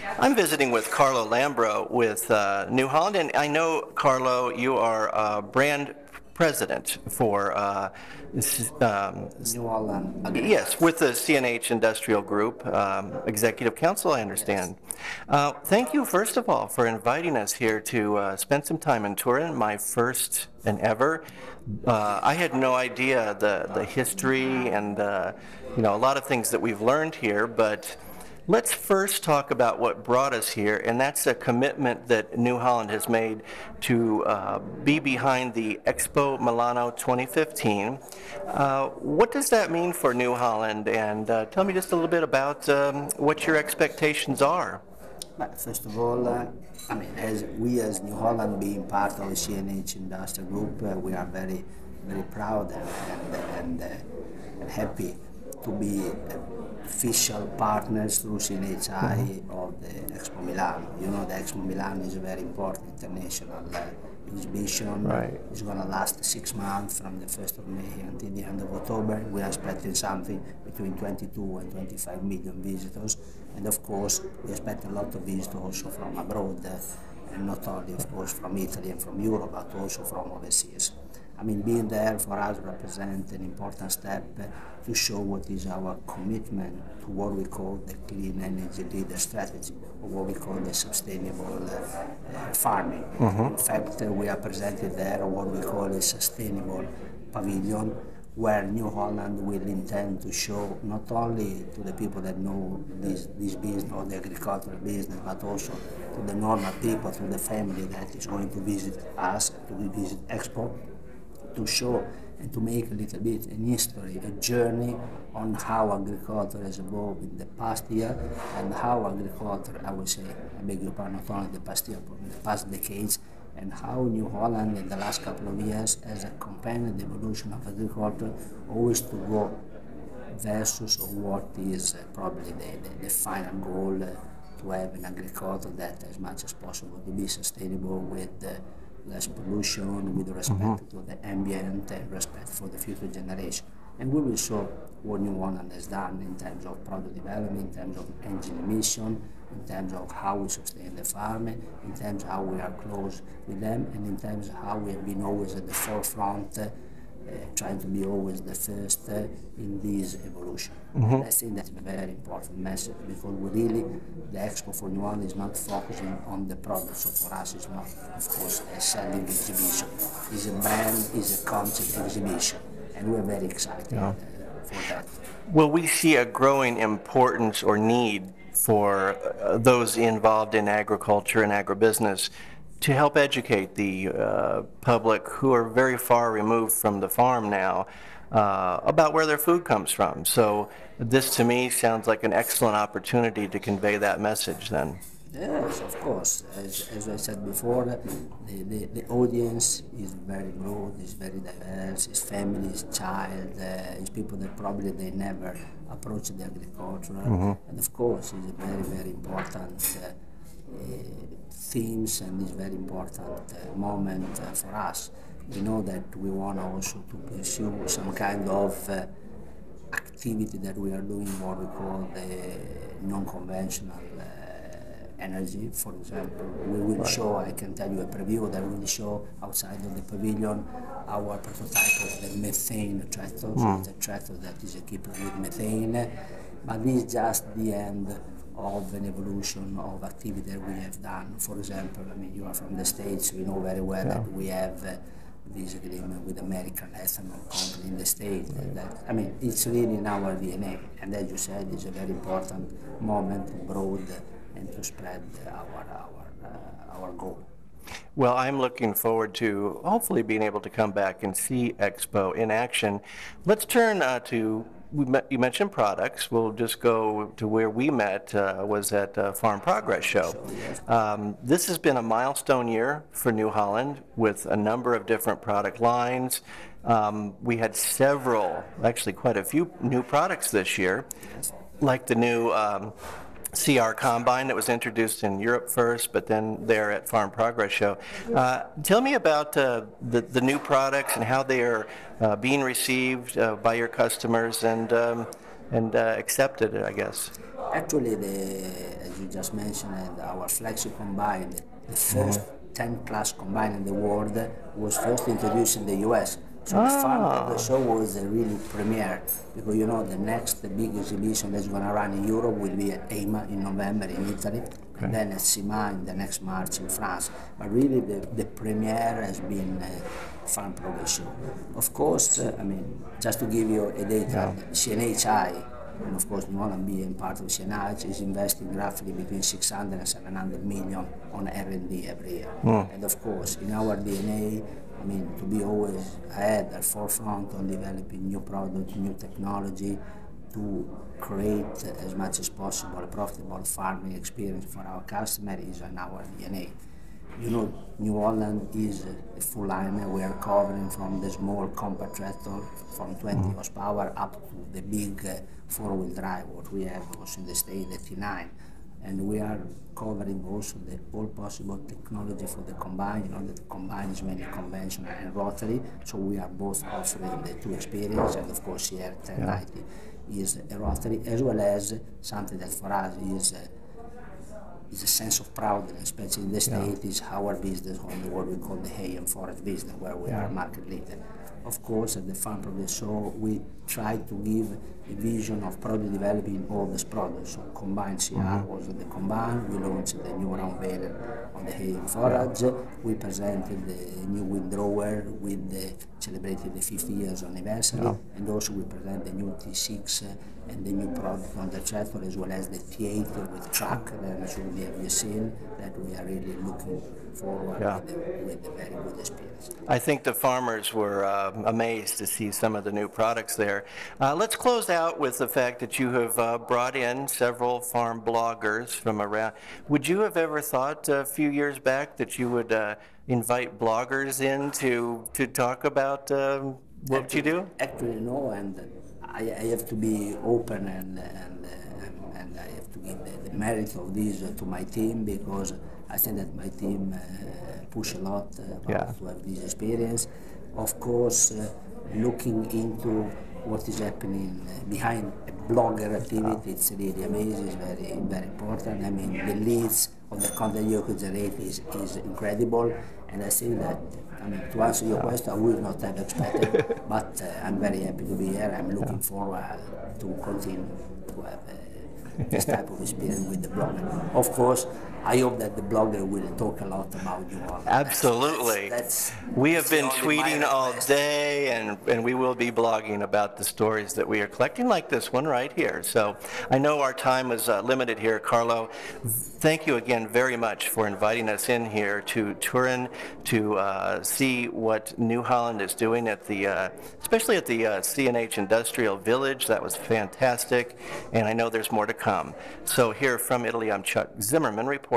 I'm visiting with Carlo Lambro with New Holland, and I know, Carlo, you are brand president for New Holland again. yes, with the CNH Industrial Group Executive Council, I understand. Thank you, first of all, for inviting us here to spend some time in Turin, my first and ever. I had no idea the history and a lot of things that we've learned here, but let's first talk about what brought us here, and that's a commitment that New Holland has made to be behind the Expo Milano 2015. What does that mean for New Holland? And tell me just a little bit about what your expectations are. But first of all, as New Holland being part of the CNH Industrial Group, we are very, very proud and happy to be official partners through CNHI of the Expo Milano. You know, the Expo Milano is a very important international exhibition. Right. It's going to last 6 months from the 1st of May until the end of October. We are expecting something between 22 and 25 million visitors. And of course, we expect a lot of visitors also from abroad, and not only, of course, from Italy and from Europe, but also from overseas. I mean, being there for us represents an important step to show what is our commitment to what we call the clean energy leader strategy, or what we call the sustainable farming. In fact, we are presented there what we call a sustainable pavilion, where New Holland will intend to show not only to the people that know this business or the agricultural business, but also to the normal people, to the family that is going to visit us, to visit Expo, to show and to make a little bit an history, a journey on how agriculture has evolved in the past year, and how agriculture, I would say, I beg your pardon, not only the past year, but in the past decades, and how New Holland in the last couple of years has accompanied the evolution of agriculture, always to go versus what is probably the final goal, to have an agriculture that as much as possible to be sustainable with less pollution, with respect to the ambient and respect for the future generation. And we will show what New Holland has done in terms of product development, in terms of engine emission, in terms of how we sustain the farm, in terms of how we are close with them, and in terms of how we have been always at the forefront, trying to be always the first in this evolution. I think that's a very important message, because we really, the Expo for New Holland is not focusing on the product, so for us it's not, of course, a selling exhibition. It's a brand, it's a concept exhibition, and we're very excited for that. Will we see a growing importance or need for those involved in agriculture and agribusiness to help educate the public who are very far removed from the farm now about where their food comes from? So this to me sounds like an excellent opportunity to convey that message then. Yes, of course. As I said before, the audience is very broad, is very diverse, it's family, it's child, it's people that probably they never approach the agriculture. And of course, it's a very, very important themes, and is very important moment for us. We know that we want also to pursue some kind of activity that we are doing, what we call the non-conventional energy. For example, we will show, I can tell you a preview that we will show outside of the pavilion our prototype of the methane tractor, so it's a tractor that is equipped with methane, but this is just the end of an evolution of activity that we have done. For example, I mean, you are from the States, we know very well that we have this agreement with American ethanol company in the States. That, I mean, it's really in our DNA, and as you said, it's a very important moment to broaden and to spread our goal. Well, I'm looking forward to hopefully being able to come back and see Expo in action. Let's turn to, you mentioned products. We'll just go to where we met, was at Farm Progress Show. This has been a milestone year for New Holland with a number of different product lines. We had several, actually quite a few new products this year, like the new CR Combine that was introduced in Europe first, but then there at Farm Progress Show. Tell me about the new products and how they are being received by your customers and accepted, I guess. Actually, as you just mentioned, our flagship combine, the first 10-class combine in the world, was first introduced in the US. So the fun of the show was really premiere, because you know the next big exhibition that's going to run in Europe will be at EIMA in November in Italy, and then at CIMA in the next March in France. But really the premiere has been Farm Progress Show. Of course, I mean, just to give you a data, CNHI, and of course New Holland being part of CNH, is investing roughly between 600 and 700 million on R&D every year. And of course, in our DNA, I mean, to be always ahead, at forefront on developing new products, new technology, to create as much as possible a profitable farming experience for our customer is in our DNA. You know, New Holland is a full line. We are covering from the small compact tractor from 20 horsepower up to the big four-wheel drive, what we have also in the state, the T9. And we are covering also the all possible technology for the combine. You know, the combine is mainly conventional and rotary, so we are both offering the two experience, and of course here 1090 is a rotary, as well as something that for us is a sense of pride, especially in the state, is our business on what we call the hay and forage business, where we are market leader. Of course, at the Farm Progress Show, we try to give a vision of product developing all these products. So Combine CR was the Combine, we launched the new round baler on the hay and forage, we presented the new windrower with celebrating the 50 years anniversary, and also we present the new T6 and the new product on the tractor, as well as the T8 with truck that I'm sure have you seen, that we are really looking forward with a very good experience. I think the farmers were amazed to see some of the new products there. Let's close out with the fact that you have brought in several farm bloggers from around. Would you have ever thought a few years back that you would invite bloggers in to talk about what you do? Actually, no, and I have to be open and I have to give the merit of this to my team, because I think that my team push a lot to have this experience. Of course, looking into what is happening behind a blogger activity, it's really amazing, it's very, very important. I mean, the leads of the content you could generate is incredible, and I think that, I mean, to answer your question, I would not have expected, but I'm very happy to be here. I'm looking forward to continue to have this type of experience with the blogger. Of course, I hope that the blogger will talk a lot about you all. Absolutely. We have been tweeting all day, and we will be blogging about the stories that we are collecting, like this one right here. So I know our time is limited here. Carlo, thank you again very much for inviting us in here to Turin to see what New Holland is doing at the, especially at the CNH Industrial Village. That was fantastic, and I know there's more to come. So here from Italy, I'm Chuck Zimmerman reporting.